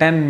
10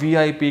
VIP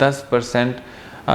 10%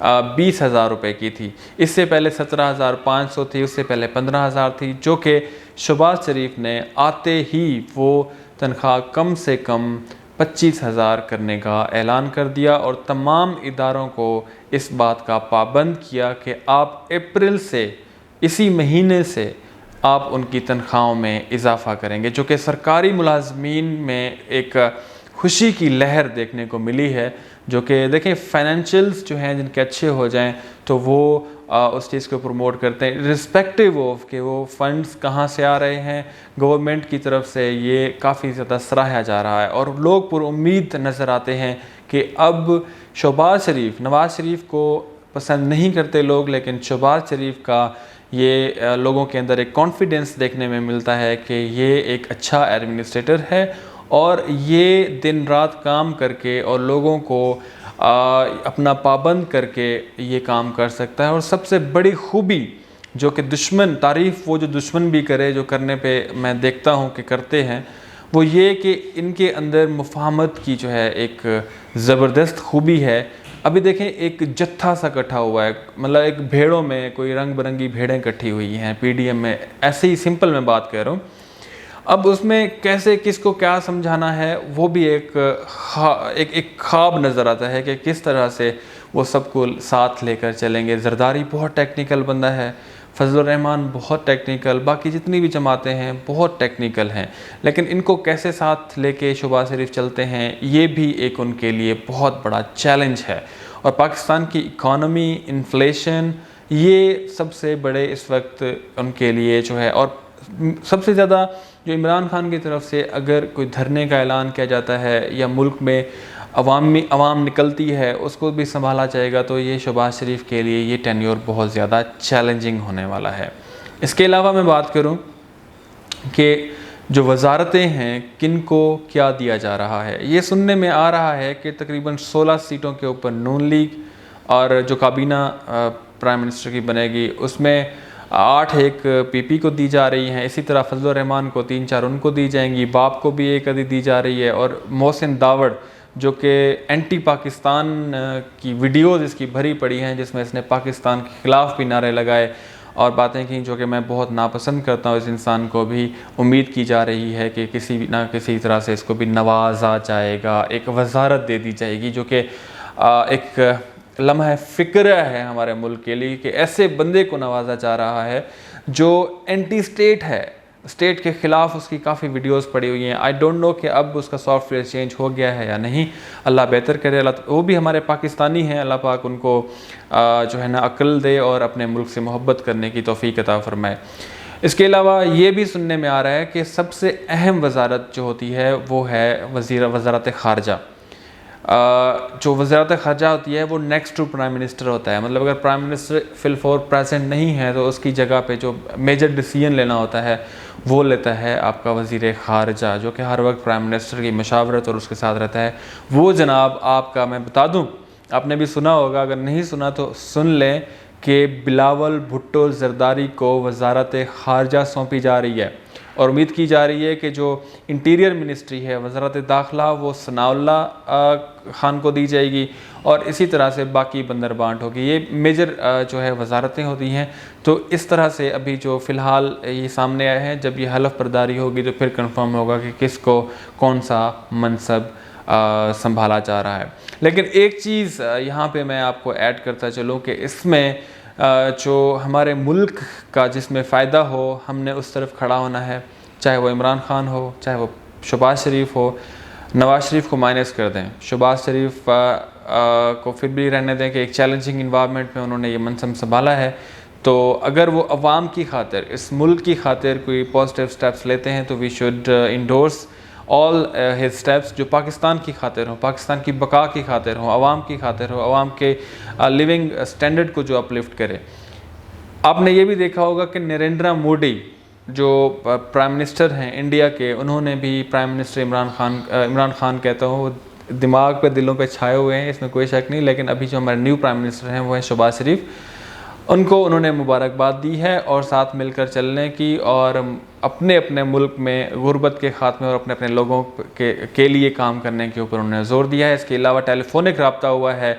20,000 روپے کی تھی. اس سے پہلے 17,500 تھی, اس سے پہلے 15,000 تھی, جو کہ شہباز شریف نے آتے ہی وہ تنخواہ کم سے کم 25,000 کرنے کا اعلان کر دیا اور تمام اداروں کو اس بات کا پابند کیا کہ آپ اپریل سے, اسی مہینے سے آپ ان کی تنخواہوں میں اضافہ کریں گے, جو کہ سرکاری ملازمین میں ایک خوشی کی لہر دیکھنے کو ملی ہے. جو کہ دیکھیں فائنینشیلز جو ہیں جن کے اچھے ہو جائیں تو وہ اس چیز کو پروموٹ کرتے ہیں رسپیکٹیو آف کہ وہ فنڈز کہاں سے آ رہے ہیں. گورنمنٹ کی طرف سے یہ کافی زیادہ سراہا جا رہا ہے اور لوگ پر امید نظر آتے ہیں کہ اب شہباز شریف, نواز شریف کو پسند نہیں کرتے لوگ, لیکن شہباز شریف کا یہ لوگوں کے اندر ایک کانفیڈنس دیکھنے میں ملتا ہے کہ یہ ایک اچھا ایڈمنسٹریٹر ہے اور یہ دن رات کام کر کے اور لوگوں کو اپنا پابند کر کے یہ کام کر سکتا ہے. اور سب سے بڑی خوبی جو کہ دشمن, تعریف وہ جو دشمن بھی کرے, جو کرنے پہ میں دیکھتا ہوں کہ کرتے ہیں, وہ یہ کہ ان کے اندر مفاہمت کی جو ہے ایک زبردست خوبی ہے. ابھی دیکھیں ایک جتھا سا اکٹھا ہوا ہے, مطلب ایک بھیڑوں میں کوئی رنگ برنگی بھیڑیں اکٹھی ہوئی ہیں پی ڈی ایم میں, ایسے ہی سمپل میں بات کر رہا ہوں. اب اس میں کیسے کس کو کیا سمجھانا ہے وہ بھی ایک خواب نظر آتا ہے کہ کس طرح سے وہ سب کو ساتھ لے کر چلیں گے. زرداری بہت ٹیکنیکل بندہ ہے, فضل الرحمان بہت ٹیکنیکل, باقی جتنی بھی جماعتیں ہیں بہت ٹیکنیکل ہیں, لیکن ان کو کیسے ساتھ لے کے شہباز شریف چلتے ہیں یہ بھی ایک ان کے لیے بہت بڑا چیلنج ہے. اور پاکستان کی اکانومی, انفلیشن, یہ سب سے بڑے اس وقت ان کے لیے جو ہے, اور سب سے زیادہ جو عمران خان کی طرف سے اگر کوئی دھرنے کا اعلان کیا جاتا ہے یا ملک میں عوام نکلتی ہے اس کو بھی سنبھالا جائے گا, تو یہ شہباز شریف کے لیے یہ ٹینیور بہت زیادہ چیلنجنگ ہونے والا ہے. اس کے علاوہ میں بات کروں کہ جو وزارتیں ہیں کن کو کیا دیا جا رہا ہے, یہ سننے میں آ رہا ہے کہ تقریباً 16 سیٹوں کے اوپر نون لیگ, اور جو کابینہ پرائم منسٹر کی بنے گی اس میں 8 ایک پی پی کو دی جا رہی ہیں, اسی طرح فضل الرحمان کو 3-4 ان کو دی جائیں گی, باپ کو بھی ایک دی جا رہی ہے, اور محسن داوڑ جو کہ اینٹی پاکستان کی ویڈیوز اس کی بھری پڑی ہیں جس میں اس نے پاکستان کے خلاف بھی نعرے لگائے اور باتیں کی, جو کہ میں بہت ناپسند کرتا ہوں. اس انسان کو بھی امید کی جا رہی ہے کہ کسی نہ کسی طرح سے اس کو بھی نوازا جائے گا, ایک وزارت دے دی جائے گی, جو کہ ایک لمحہ فکر ہے ہمارے ملک کے لیے کہ ایسے بندے کو نوازا جا رہا ہے جو اینٹی اسٹیٹ ہے, اسٹیٹ کے خلاف اس کی کافی ویڈیوز پڑی ہوئی ہیں. آئی ڈونٹ نو کہ اب اس کا سافٹ ویئر چینج ہو گیا ہے یا نہیں, اللہ بہتر کرے. وہ بھی ہمارے پاکستانی ہیں, اللہ پاک ان کو جو ہے نا عقل دے اور اپنے ملک سے محبت کرنے کی توفیق عطا فرمائے. اس کے علاوہ یہ بھی سننے میں آ رہا ہے کہ سب سے اہم وزارت جو ہوتی ہے وہ ہے وزارت خارجہ. جو وزارت خارجہ ہوتی ہے وہ نیکسٹ ٹو پرائم منسٹر ہوتا ہے, مطلب اگر پرائم منسٹر فی الفور پریزنٹ نہیں ہے تو اس کی جگہ پہ جو میجر ڈیسیژن لینا ہوتا ہے وہ لیتا ہے آپ کا وزیر خارجہ, جو کہ ہر وقت پرائم منسٹر کی مشاورت اور اس کے ساتھ رہتا ہے. وہ جناب آپ کا, میں بتا دوں, آپ نے بھی سنا ہوگا, اگر نہیں سنا تو سن لیں کہ بلاول بھٹو زرداری کو وزارت خارجہ سونپی جا رہی ہے, اور امید کی جا رہی ہے کہ جو انٹیریئر منسٹری ہے وزارت داخلہ وہ ثناء اللہ خان کو دی جائے گی, اور اسی طرح سے باقی بندر بانٹ ہوگی. یہ میجر جو ہے وزارتیں ہوتی ہیں. تو اس طرح سے ابھی جو فی الحال یہ سامنے آئے ہیں, جب یہ حلف برداری ہوگی تو پھر کنفرم ہوگا کہ کس کو کون سا منصب سنبھالا جا رہا ہے. لیکن ایک چیز یہاں پہ میں آپ کو ایڈ کرتا چلوں کہ اس میں جو ہمارے ملک کا جس میں فائدہ ہو ہم نے اس طرف کھڑا ہونا ہے, چاہے وہ عمران خان ہو, چاہے وہ شہباز شریف ہو. نواز شریف کو مائنس کر دیں, شہباز شریف کو پھر بھی رہنے دیں کہ ایک چیلنجنگ انوائرمنٹ میں انہوں نے یہ منصب سنبھالا ہے, تو اگر وہ عوام کی خاطر, اس ملک کی خاطر کوئی پازیٹیو سٹیپس لیتے ہیں تو we should endorse all his steps جو پاکستان کی خاطر ہوں, پاکستان کی بقا کی خاطر ہوں, عوام کی خاطر ہوں, عوام کے لیونگ اسٹینڈرڈ کو جو اپلفٹ کرے. آپ نے یہ بھی دیکھا ہوگا کہ نریندرا مودی جو پرائم منسٹر ہیں انڈیا کے, انہوں نے بھی پرائم منسٹر عمران خان کہتا ہوں, وہ دماغ پہ دلوں پہ چھائے ہوئے ہیں, اس میں کوئی شک نہیں, لیکن ابھی جو ہمارے نیو پرائم منسٹر ہیں وہ ہیں شہباز شریف. ان کو انہوں نے مبارکباد دی ہے اور ساتھ مل کر چلنے کی, اور اپنے اپنے ملک میں غربت کے خاتمے اور اپنے لوگوں کے لیے کام کرنے کے اوپر انہوں نے زور دیا ہے. اس کے علاوہ ٹیلی فونک رابطہ ہوا ہے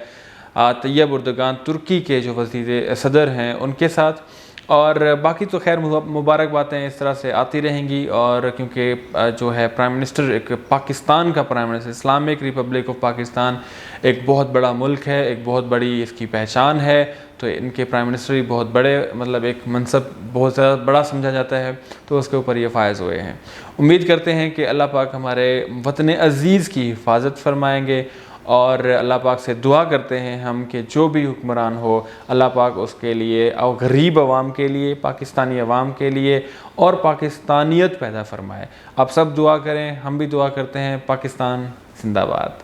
طیب اردگان ترکی کے جو وزیر صدر ہیں ان کے ساتھ. اور باقی تو خیر مبارک باتیں اس طرح سے آتی رہیں گی. اور کیونکہ جو ہے پرائم منسٹر ایک پاکستان کا prime minister, Islamic republic of Pakistan ایک بہت بڑا ملک ہے، ایک بہت بڑی اس کی پہچان ہے، تو ان کے پرائم منسٹر بھی بہت بڑے مطلب ایک منصب بہت زیادہ بڑا سمجھا جاتا ہے، تو اس کے اوپر یہ فائز ہوئے ہیں. امید کرتے ہیں کہ اللہ پاک ہمارے وطن عزیز کی حفاظت فرمائیں گے، اور اللہ پاک سے دعا کرتے ہیں ہم کہ جو بھی حکمران ہو اللہ پاک اس کے لیے اور غریب عوام کے لیے، پاکستانی عوام کے لیے اور پاکستانیت پیدا فرمائے. آپ سب دعا کریں، ہم بھی دعا کرتے ہیں. پاکستان زندہ باد.